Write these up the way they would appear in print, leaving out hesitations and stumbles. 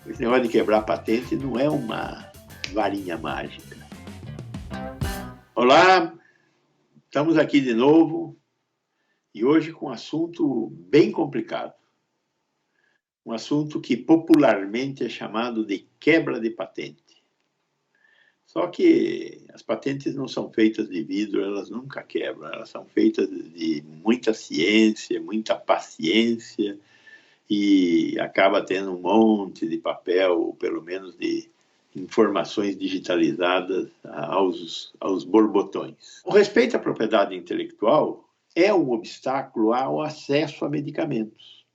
Esse negócio de quebrar patente não é uma varinha mágica. Olá, estamos aqui de novo e hoje com um assunto bem complicado. Um assunto que popularmente é chamado de quebra de patente. Só que as patentes não são feitas de vidro, elas nunca quebram, elas são feitas de muita ciência, muita paciência e acaba tendo um monte de papel, ou pelo menos de informações digitalizadas aos borbotões. O respeito à propriedade intelectual é um obstáculo ao acesso a medicamentos.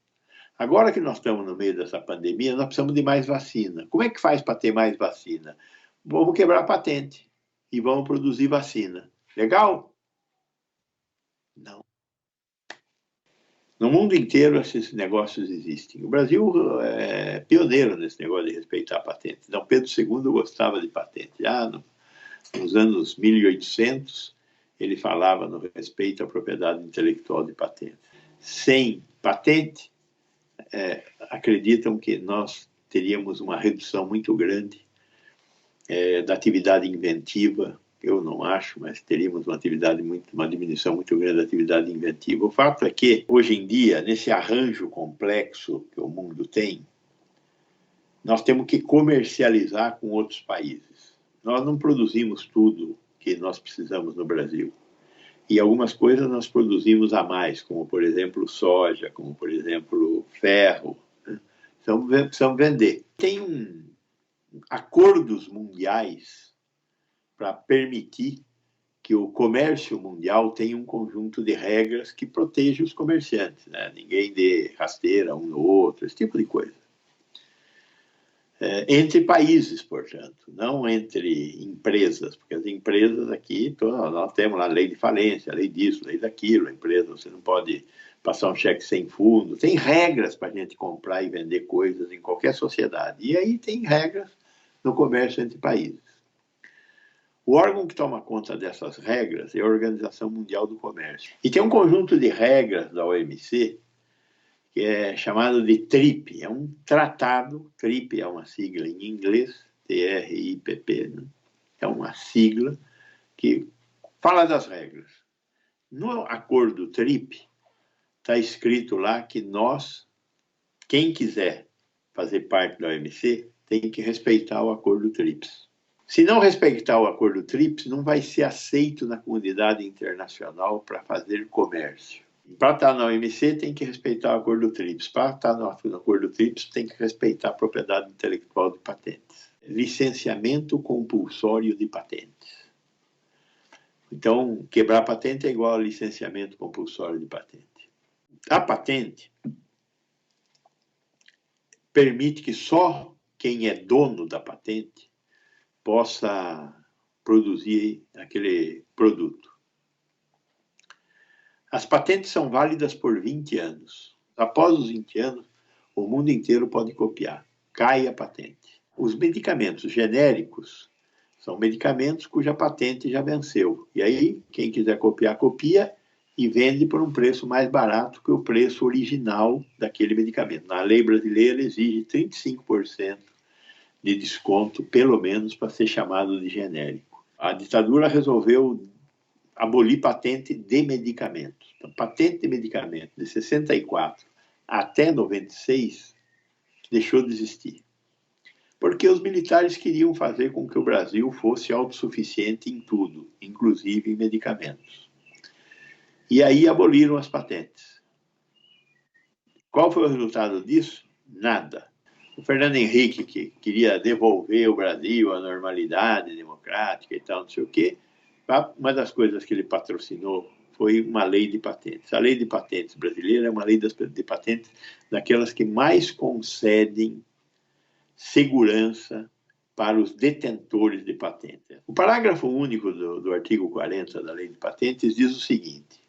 Agora que nós estamos no meio dessa pandemia, nós precisamos de mais vacina. Como é que faz para ter mais vacina? Vamos quebrar a patente e vamos produzir vacina. Legal? Não. No mundo inteiro, esses negócios existem. O Brasil é pioneiro nesse negócio de respeitar a patente. Dom Pedro II gostava de patente. Já nos anos 1800, ele falava no respeito à propriedade intelectual de patente. Sem patente, acreditam que nós teríamos uma redução muito grande da atividade inventiva. Eu não acho, mas teríamos uma diminuição muito grande da atividade inventiva. O fato é que, hoje em dia, nesse arranjo complexo que o mundo tem, nós temos que comercializar com outros países. Nós não produzimos tudo que nós precisamos no Brasil. E algumas coisas nós produzimos a mais, como, por exemplo, soja, como, por exemplo, ferro. Né? Precisamos vender. Tem acordos mundiais para permitir que o comércio mundial tenha um conjunto de regras que proteja os comerciantes, né? Ninguém dê rasteira um no outro, esse tipo de coisa. Entre países, portanto, não entre empresas, porque as empresas aqui, nós temos lá a lei de falência, a lei disso, a lei daquilo, a empresa, você não pode passar um cheque sem fundo, tem regras para a gente comprar e vender coisas em qualquer sociedade, e aí tem regras no comércio entre países. O órgão que toma conta dessas regras é a Organização Mundial do Comércio. E tem um conjunto de regras da OMC que é chamado de TRIP. É um tratado, TRIP é uma sigla em inglês, TRIPP, né? É uma sigla que fala das regras. No acordo TRIP, está escrito lá que quem quiser fazer parte da OMC, tem que respeitar o acordo TRIPS. Se não respeitar o acordo TRIPS, não vai ser aceito na comunidade internacional para fazer comércio. Para estar na OMC, tem que respeitar o acordo TRIPS. Para estar no acordo TRIPS, tem que respeitar a propriedade intelectual de patentes. Licenciamento compulsório de patentes. Então, quebrar patente é igual a licenciamento compulsório de patente. A patente permite que só quem é dono da patente possa produzir aquele produto. As patentes são válidas por 20 anos. Após os 20 anos, o mundo inteiro pode copiar. Cai a patente. Os medicamentos genéricos são medicamentos cuja patente já venceu. E aí, quem quiser copiar, copia e vende por um preço mais barato que o preço original daquele medicamento. Na lei brasileira, exige 35% de desconto, pelo menos, para ser chamado de genérico. A ditadura resolveu abolir patente de medicamentos. Então, patente de medicamento de 64 até 96 deixou de existir. Porque os militares queriam fazer com que o Brasil fosse autossuficiente em tudo, inclusive em medicamentos. E aí aboliram as patentes. Qual foi o resultado disso? Nada. O Fernando Henrique, que queria devolver o Brasil à normalidade democrática e tal, não sei o quê, uma das coisas que ele patrocinou foi uma lei de patentes. A lei de patentes brasileira é uma lei de patentes daquelas que mais concedem segurança para os detentores de patentes. O parágrafo único do artigo 40 da lei de patentes diz o seguinte: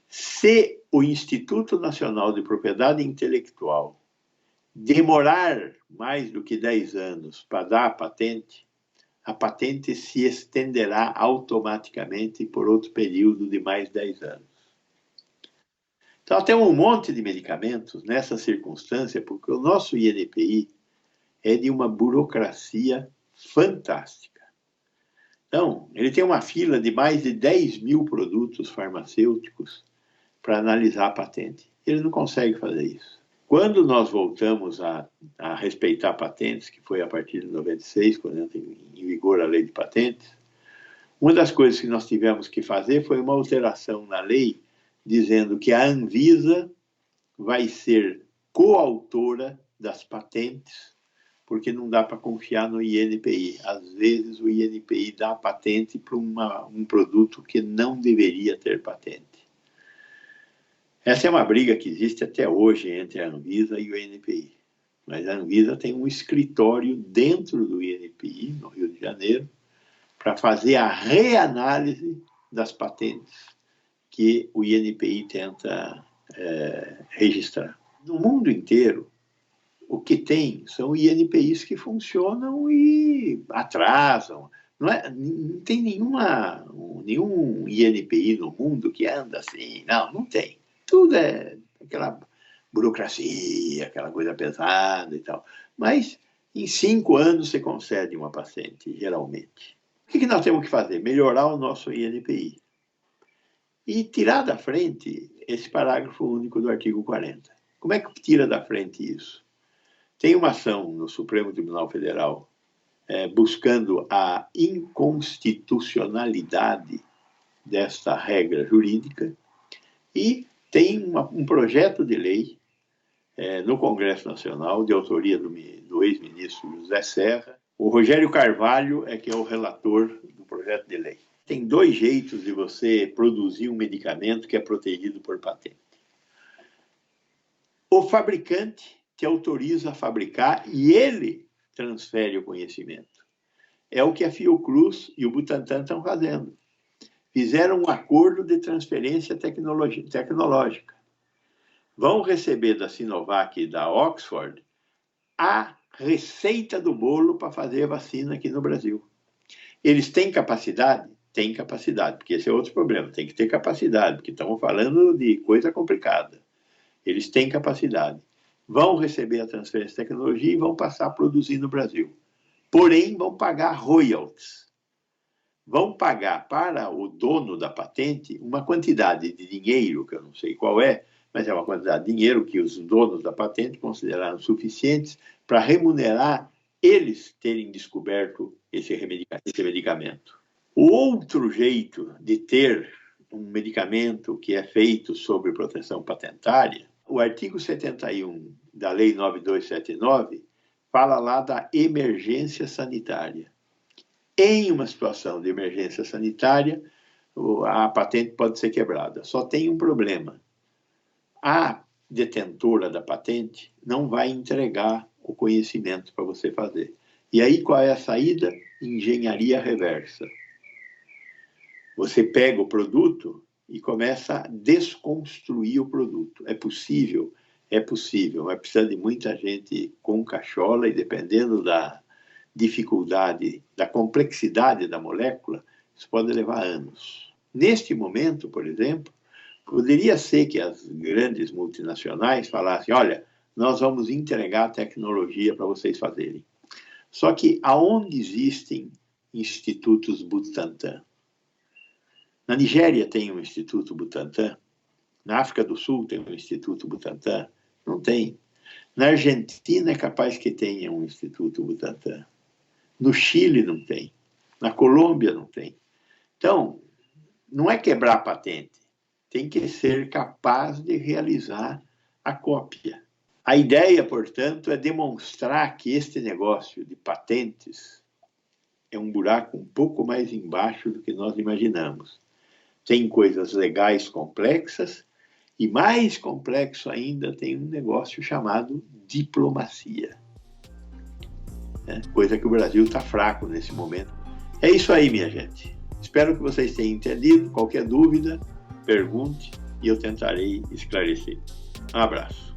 se o Instituto Nacional de Propriedade Intelectual demorar mais do que 10 anos para dar a patente se estenderá automaticamente por outro período de mais 10 anos. Então, tem um monte de medicamentos nessa circunstância, porque o nosso INPI é de uma burocracia fantástica. Então, ele tem uma fila de mais de 10 mil produtos farmacêuticos para analisar a patente. Ele não consegue fazer isso. Quando nós voltamos a respeitar patentes, que foi a partir de 96, quando entra em vigor a lei de patentes, uma das coisas que nós tivemos que fazer foi uma alteração na lei, dizendo que a Anvisa vai ser coautora das patentes, porque não dá para confiar no INPI. Às vezes o INPI dá a patente para um produto que não deveria ter patente. Essa é uma briga que existe até hoje entre a Anvisa e o INPI. Mas a Anvisa tem um escritório dentro do INPI, no Rio de Janeiro, para fazer a reanálise das patentes que o INPI tenta registrar. No mundo inteiro, o que tem são INPIs que funcionam e atrasam. Não tem nenhum INPI no mundo que anda assim. Não tem. Tudo é aquela burocracia, aquela coisa pesada e tal. Mas em 5 anos você concede uma patente, geralmente. O que nós temos que fazer? Melhorar o nosso INPI. E tirar da frente esse parágrafo único do artigo 40. Como é que tira da frente isso? Tem uma ação no Supremo Tribunal Federal buscando a inconstitucionalidade desta regra jurídica e tem um projeto de lei no Congresso Nacional, de autoria do ex-ministro José Serra. O Rogério Carvalho que é o relator do projeto de lei. Tem 2 jeitos de você produzir um medicamento que é protegido por patente. O fabricante te autoriza a fabricar e ele transfere o conhecimento. É o que a Fiocruz e o Butantan estão fazendo. Fizeram um acordo de transferência tecnológica. Vão receber da Sinovac e da Oxford a receita do bolo para fazer a vacina aqui no Brasil. Eles têm capacidade? Têm capacidade, porque esse é outro problema. Tem que ter capacidade, porque estamos falando de coisa complicada. Eles têm capacidade. Vão receber a transferência de tecnologia e vão passar a produzir no Brasil. Porém, vão pagar royalties. Vão pagar para o dono da patente uma quantidade de dinheiro, que eu não sei qual é, mas é uma quantidade de dinheiro que os donos da patente consideraram suficientes para remunerar eles terem descoberto esse medicamento. O outro jeito de ter um medicamento que é feito sob proteção patentária, o artigo 71 da Lei 9279 fala lá da emergência sanitária. Em uma situação de emergência sanitária, a patente pode ser quebrada. Só tem um problema. A detentora da patente não vai entregar o conhecimento para você fazer. E aí qual é a saída? Engenharia reversa. Você pega o produto e começa a desconstruir o produto. É possível, mas precisa de muita gente com cachola e dependendo da dificuldade, da complexidade da molécula, isso pode levar anos. Neste momento, por exemplo, poderia ser que as grandes multinacionais falassem, olha, nós vamos entregar a tecnologia para vocês fazerem. Só que aonde existem institutos Butantan? Na Nigéria tem um Instituto Butantan, na África do Sul tem um Instituto Butantan, não tem. Na Argentina é capaz que tenha um Instituto Butantan. No Chile não tem. Na Colômbia não tem. Então, não é quebrar a patente, tem que ser capaz de realizar a cópia. A ideia, portanto, é demonstrar que este negócio de patentes é um buraco um pouco mais embaixo do que nós imaginamos. Tem coisas legais complexas e, mais complexo ainda, tem um negócio chamado diplomacia. Coisa que o Brasil está fraco nesse momento. É isso aí, minha gente. Espero que vocês tenham entendido. Qualquer dúvida, pergunte e eu tentarei esclarecer. Um abraço.